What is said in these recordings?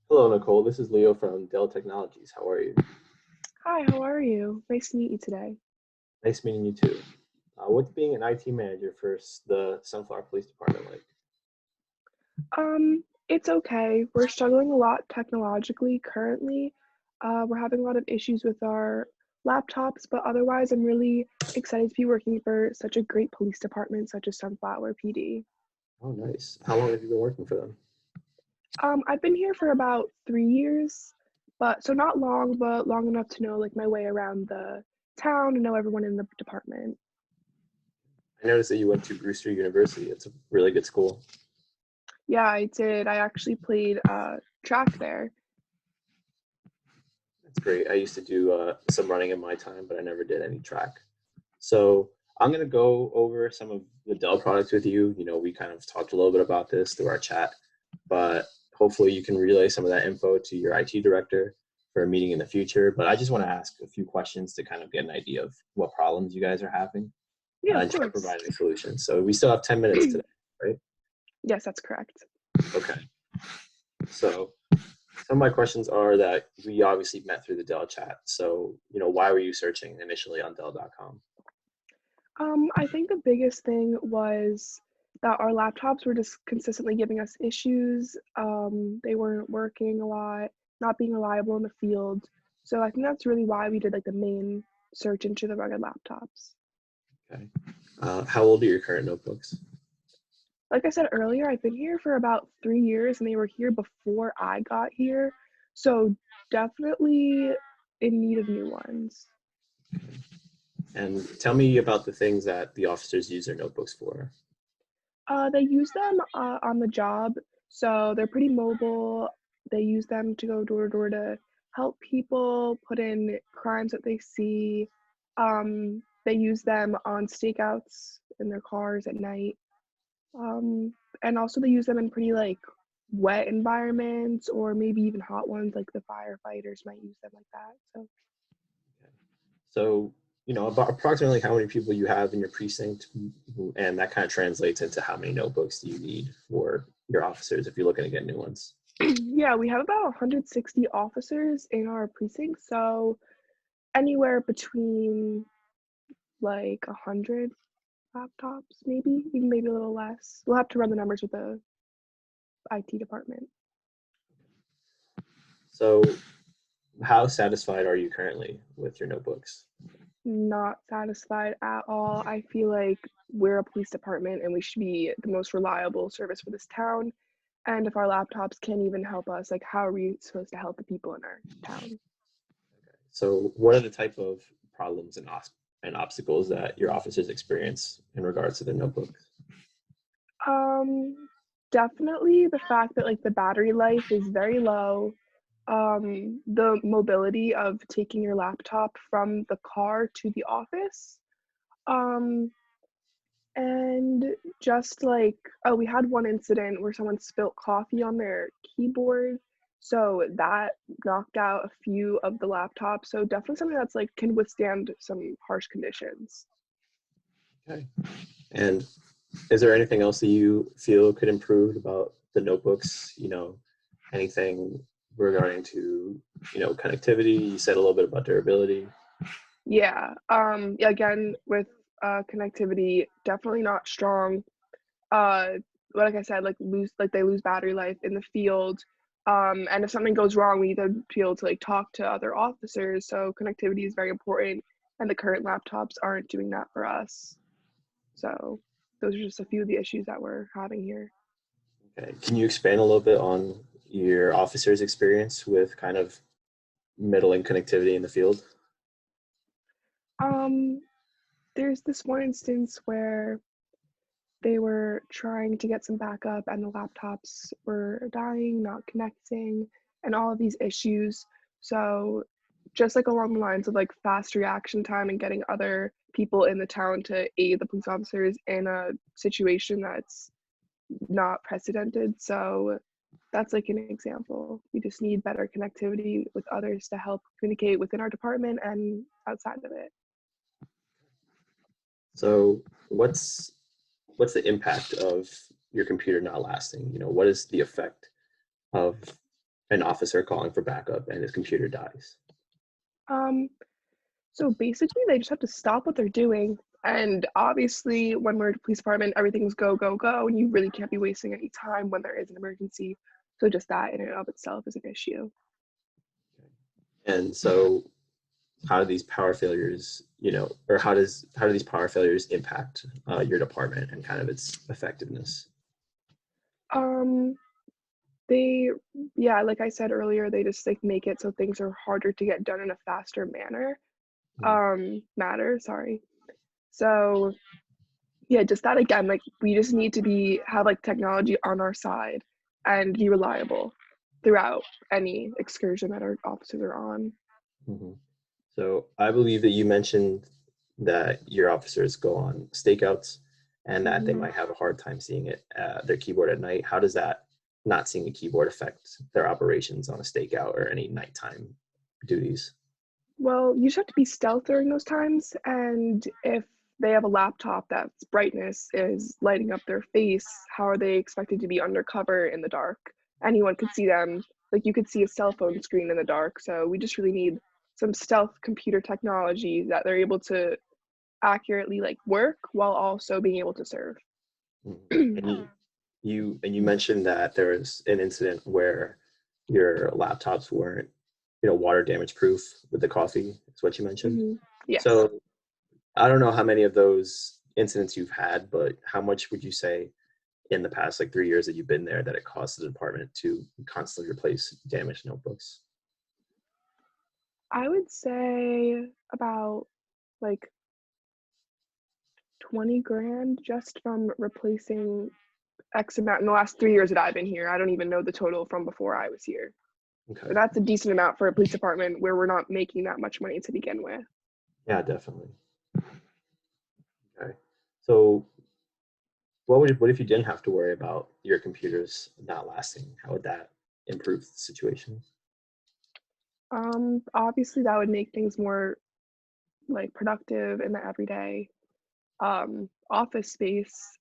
Hello, Nicole. This is Leo from Dell Technologies. How are you? Hi, how are you? Nice to meet you today. Nice meeting you too. What's being an IT manager for the Sunflower Police Department like? It's okay. We're struggling a lot technologically currently. We're having a lot of issues with our laptops, but otherwise, I'm really excited to be working for such a great police department, such as Sunflower PD. Oh, nice. How long have you been working for them? I've been here for about 3 years, but so not long, but long enough to know like my way around the town and know everyone in the department. I noticed that you went to Brewster University. It's a really good school. Yeah, I did. I actually played track there. That's great. I used to do some running in my time, but I never did any track. So I'm going to go over some of the Dell products with you. We kind of talked a little bit about this through our chat, but hopefully you can relay some of that info to your IT director for a meeting in the future. But I just want to ask a few questions to kind of get an idea of what problems you guys are having Yeah, of and try course. providing solutions. So we still have 10 minutes today, right? Yes, that's correct. Okay. So some of my questions are that we obviously met through the Dell chat. So, why were you searching initially on Dell.com? I think the biggest thing was that our laptops were just consistently giving us issues. They weren't working a lot, not being reliable in the field. So I think that's really why we did like the main search into the rugged laptops. Okay. How old are your current notebooks? Like I said earlier, I've been here for about 3 years and they were here before I got here. So definitely in need of new ones. And tell me about the things that the officers use their notebooks for. They use them on the job, so they're pretty mobile. They use them to go door to door to help people put in crimes that they see. They use them on stakeouts in their cars at night. Um, and also they use them in pretty like wet environments or maybe even hot ones, like the firefighters might use them like that. So So, about approximately how many people you have in your precinct, and that kind of translates into how many notebooks do you need for your officers if you're looking to get new ones. yeah, we have about 160 officers in our precinct, so anywhere between like 100 laptops, maybe even maybe a little less. We'll have to run the numbers with the IT department. So, how satisfied are you currently with your notebooks? Not satisfied at all. I feel like we're a police department and we should be the most reliable service for this town. And if our laptops can't even help us, like how are we supposed to help the people in our town? So, what are the type of problems and obstacles that your officers experience in regards to their notebooks? Um, Definitely the fact that like the battery life is very low. The mobility of taking your laptop from the car to the office. Um, and just like, oh, we had one incident where someone spilt coffee on their keyboard. So that knocked out a few of the laptops. So definitely something that's like can withstand some harsh conditions. Okay. And is there anything else that you feel could improve about the notebooks? Anything regarding to, connectivity? You said a little bit about durability. Yeah. Yeah, again, with connectivity, definitely not strong. Uh, like I said, like they lose battery life in the field. And if something goes wrong, we need to be able to like talk to other officers. So connectivity is very important, and the current laptops aren't doing that for us. So those are just a few of the issues that we're having here. Okay. Can you expand a little bit on your officer's experience with kind of middling connectivity in the field? Um, there's this one instance where they were trying to get some backup and the laptops were dying, not connecting, and all of these issues. So just like along the lines of like fast reaction time and getting other people in the town to aid the police officers in a situation that's not precedented. So that's like an example. We just need better connectivity with others to help communicate within our department and outside of it. So what's what's the impact of your computer not lasting? What is the effect of an officer calling for backup and his computer dies? Um, so basically, they just have to stop what they're doing. And obviously, when we're at the police department, everything's go, go, go, and you really can't be wasting any time when there is an emergency. So just that in and of itself is an issue. And so how do these power failures, or how do these power failures impact your department and kind of its effectiveness? Um, they, yeah, like I said earlier, they just like make it so things are harder to get done in a faster Mhm. matter, sorry. So yeah, just that again, like we just need to have like technology on our side and be reliable throughout any excursion that our officers are on. Mhm. So I believe that you mentioned that your officers go on stakeouts and that they Hmm. might have a hard time seeing their keyboard at night. How does that not seeing a keyboard affect their operations on a stakeout or any nighttime duties? Well, you just have to be stealth during those times, and if they have a laptop that's brightness is lighting up their face, how are they expected to be undercover in the dark? Anyone could see them. Like you could see a cell phone screen in the dark. So we just really need some stealth computer technology that they're able to accurately like work while also being able to serve. Mhm. And you mentioned that there was an incident where your laptops weren't, water damage proof with the coffee. Is what you mentioned. Hmm. Yes. So I don't know how many of those incidents you've had, but how much would you say in the past like 3 years that you've been there that it costs the department to constantly replace damaged notebooks? I would say about like 20 grand just from replacing X amount in the last 3 years that I've been here. I don't even know the total from before I was here. Okay. But that's a decent amount for a police department where we're not making that much money to begin with. Yeah, definitely. Okay. So what if you didn't have to worry about your computers not lasting? How would that improve the situation? Obviously that would make things more like productive in the everyday office space.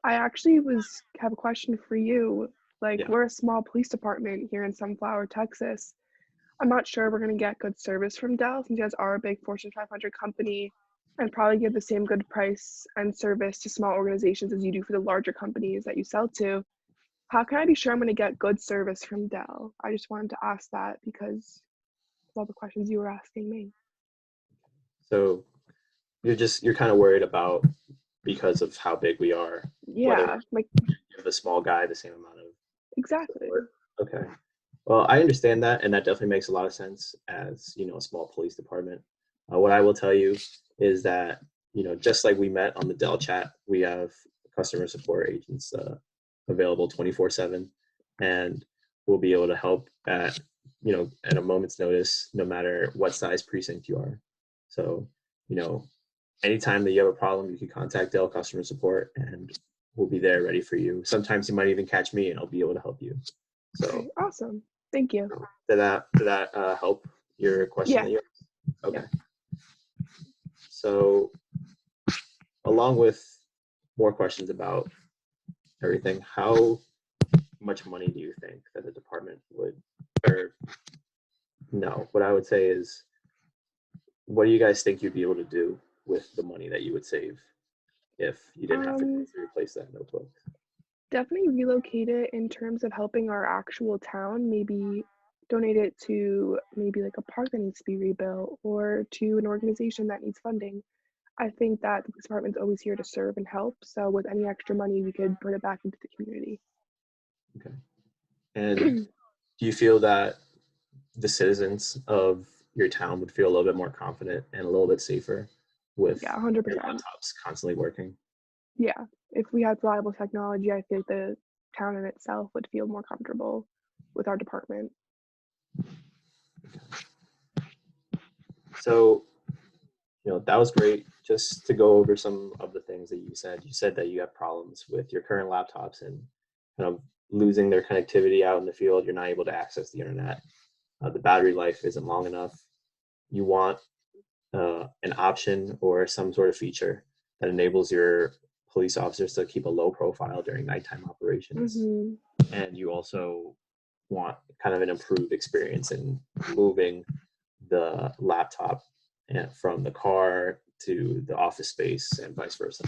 I actually was have a question for you. Like Yeah. we're a small police department here in Sunflower, Texas. I'm not sure we're going to get good service from Dell since you guys are a big Fortune 500 company and probably give the same good price and service to small organizations as you do for the larger companies that you sell to. How can I be sure I'm going to get good service from Dell? I just wanted to ask that because of all the questions you were asking me. So you're kind of worried about because of how big we are, whether Yeah, like you give the small guy the same amount of exactly. support. Okay. Well, I understand that, and that definitely makes a lot of sense as a small police department. What I will tell you is that just like we met on the Dell chat, we have customer support agents available 24/7, and we'll be able to help at a moment's notice, no matter what size precinct you are. So you know anytime that you have a problem, you can contact Dell customer support, and we'll be there ready for you. Sometimes you might even catch me, and I'll be able to help you. So Okay, awesome. Thank you. did that help your question Yeah, that you asked? yeah. Okay. So along with more questions about everything, how much money do you think that the department would, or no, what I would say is, what do you guys think you'd be able to do with the money that you would save if you didn't have to Um, replace that notebook? Definitely relocate it in terms of helping our actual town, maybe donate it to maybe like a park that needs to be rebuilt or to an organization that needs funding. I think that the police department's always here to serve and help. So with any extra money, we could put it back into the community. Okay. And do you feel that the citizens of your town would feel a little bit more confident and a little bit safer with Yeah, their 100%. laptops constantly working? Yeah. If we had reliable technology, I think the town in itself would feel more comfortable with our department. So, that was great. Just to go over some of the things that you said. You said that you have problems with your current laptops and kind of losing their connectivity out in the field. You're not able to access the internet. The battery life isn't long enough. You want an option or some sort of feature that enables your police officers to keep a low profile during nighttime operations. And you also want kind of an improved experience in moving the laptop from the car to the office space and vice versa.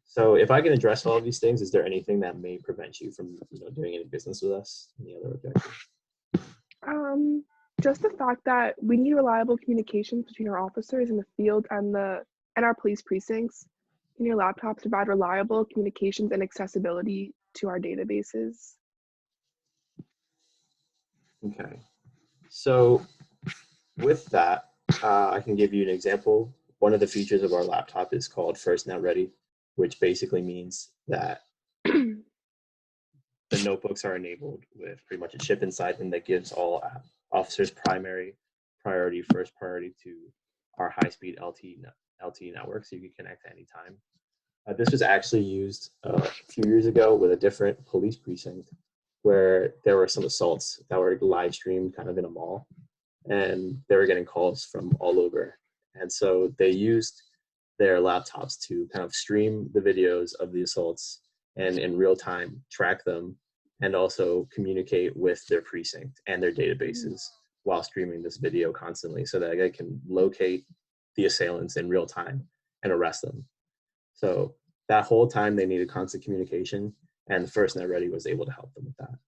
So if I can address all of these things, is there anything that may prevent you from doing any business with us? Any other objections? Just the fact that we need reliable communications between our officers in the field and our police precincts. Can your laptops provide reliable communications and accessibility to our databases? Okay. So with that, I can give you an example. One of the features of our laptop is called FirstNet Ready, which basically means that the notebooks are enabled with pretty much a chip inside them that gives all officers first priority to our high-speed LTE network, so you can connect at any time. This was actually used a few years ago with a different police precinct where there were some assaults that were live streamed kind of in a mall, and they were getting calls from all over. And so they used their laptops to kind of stream the videos of the assaults and in real time track them and also communicate with their precinct and their databases while streaming this video constantly so that they can locate the assailants in real time and arrest them. So that whole time they needed constant communication, and FirstNet Ready was able to help them with that.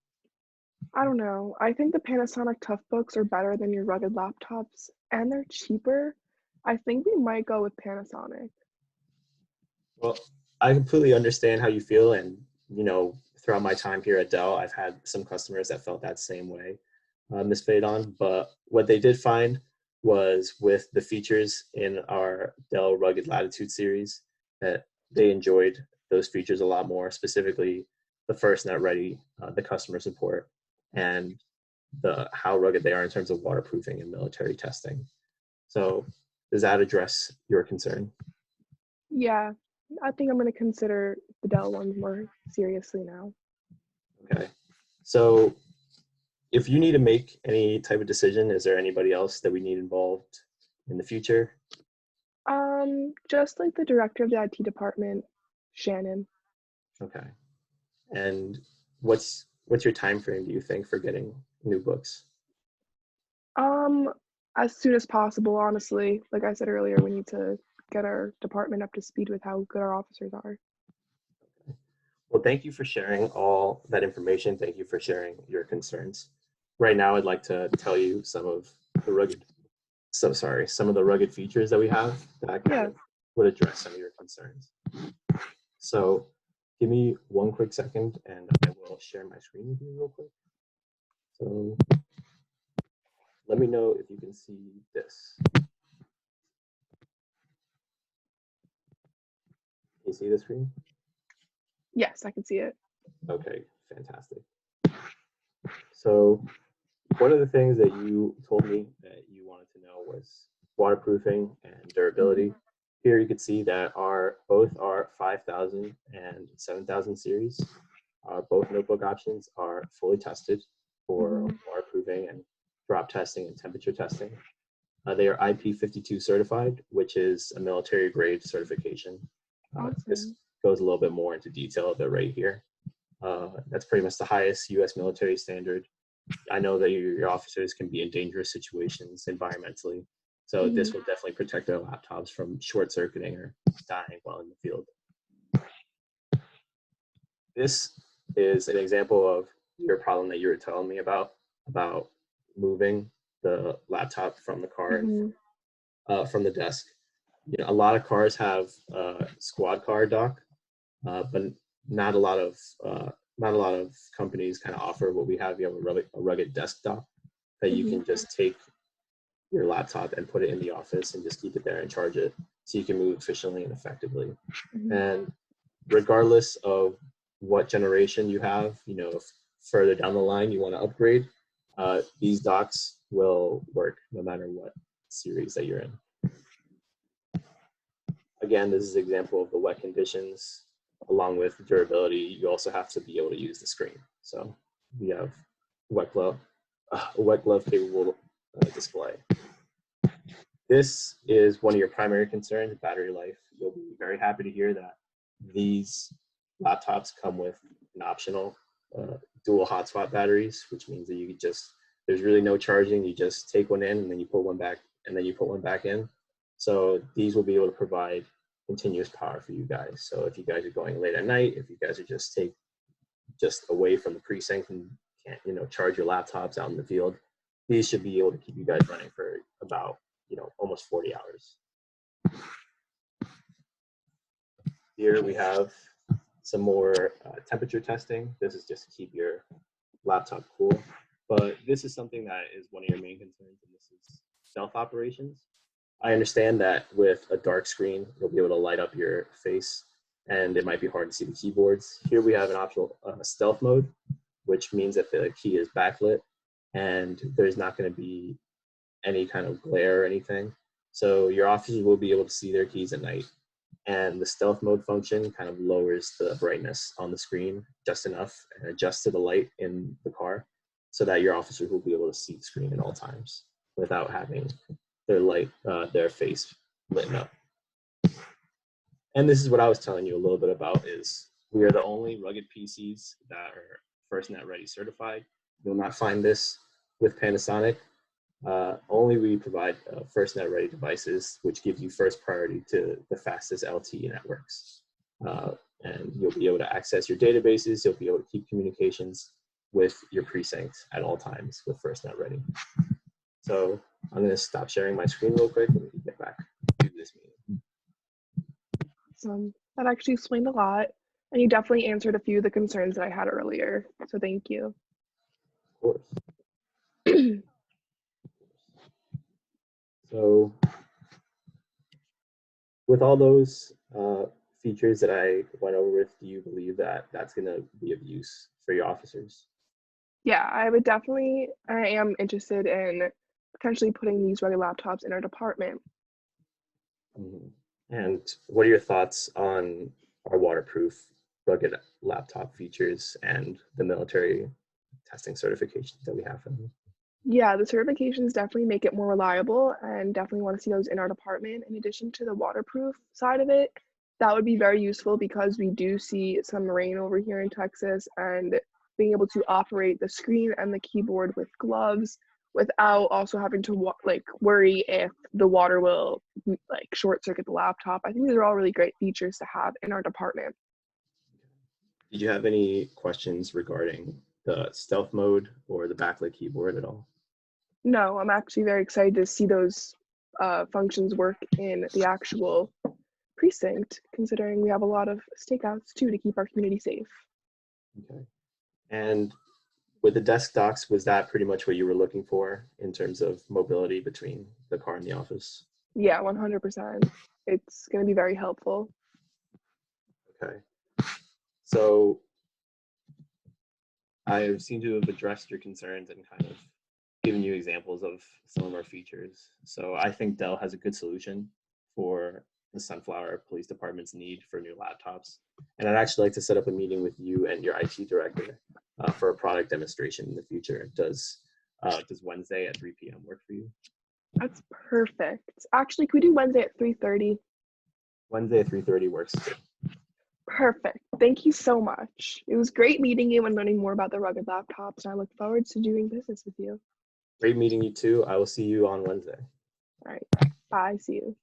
I don't know. I think the Panasonic Toughbooks are better than your rugged laptops, and they're cheaper. I think we might go with Panasonic. Well, I completely understand how you feel, and throughout my time here at Dell, I've had some customers that felt that same way, Ms. Faidon. But what they did find was with the features in our Dell Rugged Latitude series that they enjoyed those features a lot more, specifically the FirstNet Ready, the customer support, and how rugged they are in terms of waterproofing and military testing. So does that address your concern? Yeah, I think I'm going to consider the Dell ones more seriously now. Okay. So if you need to make any type of decision, is there anybody else that we need involved in the future? Just like the director of the IT department, Shannon. Okay. And what's your time frame, do you think, for getting new books? As soon as possible, honestly. Like I said earlier, we need to get our department up to speed with how good our officers are. Okay. Well, thank you for sharing all that information. Thank you for sharing your concerns. Right now, I'd like to tell you some of the rugged features that we have that kind of would address some of your concerns. So give me one quick second and I will share my screen with you real quick. So let me know if you can see this. Can you see the screen? Yes, I can see it. Okay, fantastic. So one of the things that you told me that you wanted to know was waterproofing and durability. Here you can see that both our 5000 and 7000 series, both notebook options are fully tested for waterproofing and drop testing and temperature testing. They are IP52 certified, which is a military grade certification. Awesome. This goes a little bit more into detail of it right here. That's pretty much the highest U.S. military standard. I know that your officers can be in dangerous situations environmentally, so this will definitely protect their laptops from short circuiting or dying while in the field. This is an example of your problem that you were telling me about moving the laptop from the car and from the desk. A lot of cars have a squad car dock, but not a lot of companies kind of offer what we have. You have a rugged desktop that you can just take your laptop and put it in the office and just keep it there and charge it so you can move efficiently and effectively. And regardless of what generation you have, if further down the line you want to upgrade, these docks will work no matter what series that you're in. Again, this is an example of the wet conditions. Along with durability, you also have to be able to use the screen. So we have a wet glove capable display. this is one of your primary concerns, battery life. You'll be very happy to hear that these laptops come with an optional dual hotspot batteries, which means that you could just, there's really no charging. You just take one in and then you put one back and then you put one back in. So these will be able to provide continuous power for you guys. So if you guys are going late at night, if you guys are just away from the precinct and can't, charge your laptops out in the field, these should be able to keep you guys running for about, almost 40 hours. Here we have some more temperature testing. This is just to keep your laptop cool. But this is something that is one of your main concerns, and this is stealth operations. I understand that with a dark screen, you'll be able to light up your face, and it might be hard to see the keyboards. Here we have an optional stealth mode, which means that the key is backlit, and there's not going to be any kind of glare or anything. So your officers will be able to see their keys at night. And the stealth mode function kind of lowers the brightness on the screen just enough and adjusts to the light in the car so that your officers will be able to see the screen at all times without having their face lit up. And this is what I was telling you a little bit about, is we are the only rugged PCs that are FirstNet Ready certified. You'll not find this with Panasonic. Only we provide FirstNet Ready devices, which gives you first priority to the fastest LTE networks. And you'll be able to access your databases. You'll be able to keep communications with your precinct at all times with FirstNet Ready. So I'm going to stop sharing my screen real quick and we can get back to this meeting. Awesome. That actually explained a lot, and you definitely answered a few of the concerns that I had earlier. So thank you. Of course. So with all those features that I went over with, do you believe that that's going to be of use for your officers? Yeah, I am interested in potentially putting these rugged laptops in our department. Mm-hmm. And what are your thoughts on our waterproof rugged laptop features and the military testing certifications that we have for them? Yeah, the certifications definitely make it more reliable, and definitely want to see those in our department. In addition to the waterproof side of it, that would be very useful because we do see some rain over here in Texas, and being able to operate the screen and the keyboard with gloves without also having to worry if the water will short circuit the laptop. I think these are all really great features to have in our department. Did you have any questions regarding the stealth mode or the backlit keyboard at all? No, I'm actually very excited to see those functions work in the actual precinct, considering we have a lot of stakeouts too to keep our community safe. Okay. And with the desk docks, was that pretty much what you were looking for in terms of mobility between the car and the office? Yeah, 100%. It's going to be very helpful. Okay. So I seem to have addressed your concerns and kind of given you examples of some of our features. So I think Dell has a good solution for the Sunflower Police Department's need for new laptops. And I'd actually like to set up a meeting with you and your IT director for a product demonstration in the future. Does Wednesday at 3 p.m. work for you? That's perfect. Actually, could we do Wednesday at 3:30? Wednesday at 3:30 works too. Perfect. Thank you so much. It was great meeting you and learning more about the rugged laptops, and I look forward to doing business with you. Great meeting you too. I will see you on Wednesday. All right. Bye. See you.